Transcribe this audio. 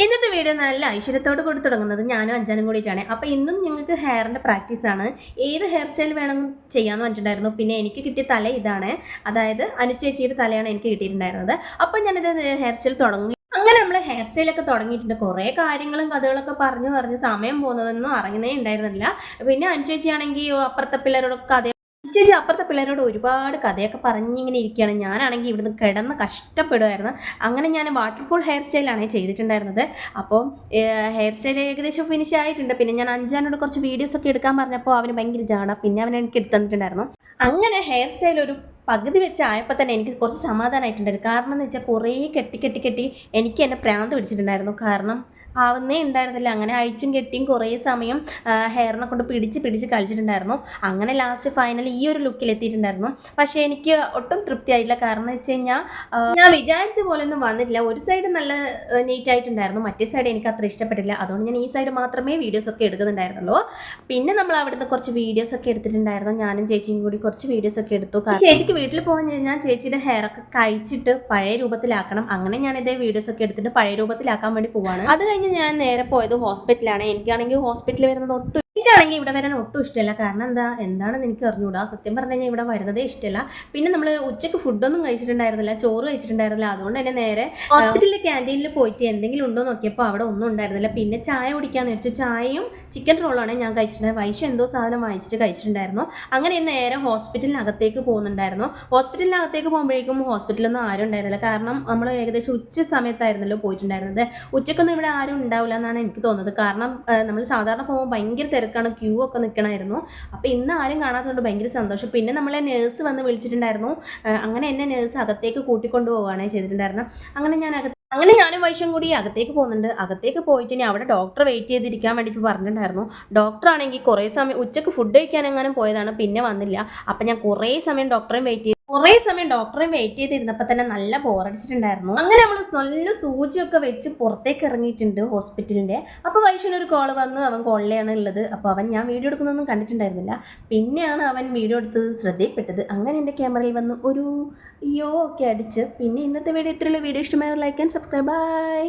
ഇന്നത്തെ വീഡിയോ നല്ല ഐശ്വര്യത്തോട് കൂടി തുടങ്ങുന്നത് ഞാനും അഞ്ചാനും കൂടിയിട്ടാണ്. അപ്പോൾ ഇന്നും ഞങ്ങൾക്ക് ഹെയറിൻ്റെ പ്രാക്ടീസാണ്. ഏത് ഹെയർ സ്റ്റൈൽ വേണമെങ്കിൽ ചെയ്യാമെന്ന് പറഞ്ഞിട്ടുണ്ടായിരുന്നു. പിന്നെ എനിക്ക് കിട്ടിയ തല ഇതാണ്. അതായത് അനുചേച്ചിയുടെ തലയാണ് എനിക്ക് കിട്ടിയിട്ടുണ്ടായിരുന്നത്. അപ്പോൾ ഞാനിത് ഹെയർ സ്റ്റൈൽ തുടങ്ങി. അങ്ങനെ നമ്മൾ ഹെയർ സ്റ്റൈലൊക്കെ തുടങ്ങിയിട്ടുണ്ട്. കുറേ കാര്യങ്ങളും കഥകളൊക്കെ പറഞ്ഞ് സമയം പോകുന്നതൊന്നും അറിയുന്നേ ഉണ്ടായിരുന്നില്ല. പിന്നെ അനുചേച്ചിയാണെങ്കിൽ അപ്പുറത്തെ പിള്ളേരോടൊക്കെ കഥ ചേച്ചി അപ്പുറത്തെ പിള്ളേരോട് ഒരുപാട് കഥയൊക്കെ പറഞ്ഞിങ്ങനെ ഇരിക്കുകയാണ്. ഞാനാണെങ്കിൽ ഇവിടുന്ന് കിടന്ന് കഷ്ടപ്പെടുമായിരുന്നു. അങ്ങനെ ഞാൻ വാട്ടർഫോൾ ഹെയർ സ്റ്റൈലാണ് ചെയ്തിട്ടുണ്ടായിരുന്നത്. അപ്പോൾ ഹെയർ സ്റ്റൈൽ ഏകദേശം ഫിനിഷ് ആയിട്ടുണ്ട്. പിന്നെ ഞാൻ അഞ്ചാനോട് കുറച്ച് വീഡിയോസൊക്കെ എടുക്കാൻ പറഞ്ഞപ്പോൾ അവന് ഭയങ്കര ജാട. പിന്നെ അവൻ എനിക്ക് എടുത്തു തന്നിട്ടുണ്ടായിരുന്നു. അങ്ങനെ ഹെയർ സ്റ്റൈൽ ഒരു പകുതി വെച്ചായപ്പോൾ തന്നെ എനിക്ക് കുറച്ച് സമാധാനമായിട്ടുണ്ടായിരുന്നു. കാരണം എന്ന് വെച്ചാൽ കുറേ കെട്ടി എനിക്ക് എന്നെ പ്രാന്ത് പിടിച്ചിട്ടുണ്ടായിരുന്നു. കാരണം ആവുന്നേ ഉണ്ടായിരുന്നില്ല. അങ്ങനെ അഴിച്ചും കെട്ടിയും കുറേ സമയം ഹെയറിനെ കൊണ്ട് പിടിച്ച് കളിച്ചിട്ടുണ്ടായിരുന്നു. അങ്ങനെ ലാസ്റ്റ് ഫൈനൽ ഈ ഒരു ലുക്കിൽ എത്തിയിട്ടുണ്ടായിരുന്നു. പക്ഷേ എനിക്ക് ഒട്ടും തൃപ്തിയായില്ല. കാരണം എന്ന് വെച്ച് കഴിഞ്ഞാൽ ഞാൻ വിചാരിച്ച പോലെയൊന്നും വന്നിട്ടില്ല. ഒരു സൈഡ് നല്ല നീറ്റ് ആയിട്ടുണ്ടായിരുന്നു, മറ്റേ സൈഡ് എനിക്ക് അത്ര ഇഷ്ടപ്പെട്ടില്ല. അതുകൊണ്ട് ഞാൻ ഈ സൈഡ് മാത്രമേ വീഡിയോസൊക്കെ എടുക്കുന്നുണ്ടായിരുന്നുള്ളൂ. പിന്നെ നമ്മൾ അവിടുന്ന് കുറച്ച് വീഡിയോസൊക്കെ എടുത്തിട്ടുണ്ടായിരുന്നു. ഞാനും ചേച്ചിയും കൂടി കുറച്ച് വീഡിയോസൊക്കെ എടുത്തു. ചേച്ചിക്ക് വീട്ടിൽ പോകാൻ കഴിഞ്ഞാൽ ചേച്ചിയുടെ ഹെയറൊക്കെ കഴിച്ചിട്ട് പഴയ രൂപത്തിലാക്കണം. അങ്ങനെ ഞാനിതേ വീഡിയോസൊക്കെ എടുത്തിട്ട് പഴയ രൂപത്തിലാക്കാൻ വേണ്ടി പോവാണ്. അത് ഞാൻ നേരെ പോയത് ഹോസ്പിറ്റലാണ്. എനിക്കാണെങ്കിൽ ഹോസ്പിറ്റലിൽ വരുന്നത് എനിക്കാണെങ്കിൽ ഇവിടെ വരാൻ ഒട്ടും ഇഷ്ടമല്ല. കാരണം എന്താണെന്ന് എനിക്ക് അറിഞ്ഞൂടാ. സത്യം പറഞ്ഞു കഴിഞ്ഞാൽ ഇവിടെ വരുന്നതേ ഇഷ്ടമല്ല. പിന്നെ നമ്മൾ ഉച്ചയ്ക്ക് ഫുഡൊന്നും കഴിച്ചിട്ടുണ്ടായിരുന്നില്ല, ചോറ് കഴിച്ചിട്ടുണ്ടായിരുന്നില്ല. അതുകൊണ്ട് തന്നെ നേരെ ഹോസ്പിറ്റലിലെ ക്യാൻറ്റീനിൽ പോയിട്ട് എന്തെങ്കിലും ഉണ്ടോ നോക്കിയപ്പോൾ അവിടെ ഒന്നും ഉണ്ടായിരുന്നില്ല. പിന്നെ ചായ കുടിക്കാന്ന് വെച്ചു. ചായയും ചിക്കൻ റോളാണ് ഞാൻ കഴിച്ചിട്ടുണ്ടായത്. വൈഷ് എന്തോ സാധനം വാങ്ങിച്ചിട്ട് കഴിച്ചിട്ടുണ്ടായിരുന്നു. അങ്ങനെ നേരെ ഹോസ്പിറ്റലിനകത്തേക്ക് പോകുന്നുണ്ടായിരുന്നു. ഹോസ്പിറ്റലിനകത്തേക്ക് പോകുമ്പോഴേക്കും ഹോസ്പിറ്റലൊന്നും ആരും ഉണ്ടായിരുന്നില്ല. കാരണം നമ്മൾ ഏകദേശം ഉച്ച സമയത്തായിരുന്നല്ലോ പോയിട്ടുണ്ടായിരുന്നത്. ഉച്ചക്കൊന്നും ഇവിടെ ആരും ഉണ്ടാവില്ല എന്നാണ് എനിക്ക് തോന്നുന്നത്. കാരണം നമ്മൾ സാധാരണ പോകുമ്പോൾ ഭയങ്കര തിരക്കാണ്, ക്യൂ ഒക്കെ നിൽക്കണമായിരുന്നു. അപ്പോൾ ഇന്ന് ആരും കാണാത്തതുകൊണ്ട് ഭയങ്കര സന്തോഷം. പിന്നെ നമ്മളെ നേഴ്സ് വന്ന് വിളിച്ചിട്ടുണ്ടായിരുന്നു. അങ്ങനെ എന്നെ നേഴ്സ് അകത്തേക്ക് കൂട്ടിക്കൊണ്ടു പോവുകയാണ് ചെയ്തിട്ടുണ്ടായിരുന്നത്. അങ്ങനെ ഞാനും വൈഷും കൂടി അകത്തേക്ക് പോകുന്നുണ്ട്. അകത്തേക്ക് പോയിട്ട് ഇനി അവിടെ ഡോക്ടർ വെയിറ്റ് ചെയ്തിരിക്കാൻ വേണ്ടിയിട്ട് പറഞ്ഞിട്ടുണ്ടായിരുന്നു. ഡോക്ടറാണെങ്കിൽ കുറേ സമയം ഉച്ചയ്ക്ക് ഫുഡ് കഴിക്കാനെങ്ങാനും പോയതാണ്, പിന്നെ വന്നില്ല. അപ്പം ഞാൻ കുറേ സമയം ഡോക്ടറെയും വെയിറ്റ് ചെയ്തിരുന്നപ്പോൾ തന്നെ നല്ല ബോറടിച്ചിട്ടുണ്ടായിരുന്നു. അങ്ങനെ നമ്മൾ നല്ല സൂചിയൊക്കെ വെച്ച് പുറത്തേക്ക് ഇറങ്ങിയിട്ടുണ്ട് ഹോസ്പിറ്റലിൻ്റെ. അപ്പോൾ വൈഷുവിനൊരു കോൾ വന്ന്, അവൻ കോളിലാണ് ഉള്ളത്. അപ്പോൾ അവൻ ഞാൻ വീഡിയോ എടുക്കുന്നൊന്നും കണ്ടിട്ടുണ്ടായിരുന്നില്ല. പിന്നെയാണ് അവൻ വീഡിയോ എടുത്തത് ശ്രദ്ധയിൽപ്പെട്ടത്. അങ്ങനെ എൻ്റെ ക്യാമറയിൽ വന്ന് ഒരു യോ ഒക്കെ അടിച്ച്. പിന്നെ ഇന്നത്തെ വീഡിയോ ഇത്രയുള്ള. വീഡിയോ ഇഷ്ടമായ ലൈക്ക് ആൻഡ് സബ്സ്ക്രൈബ്. ബൈ.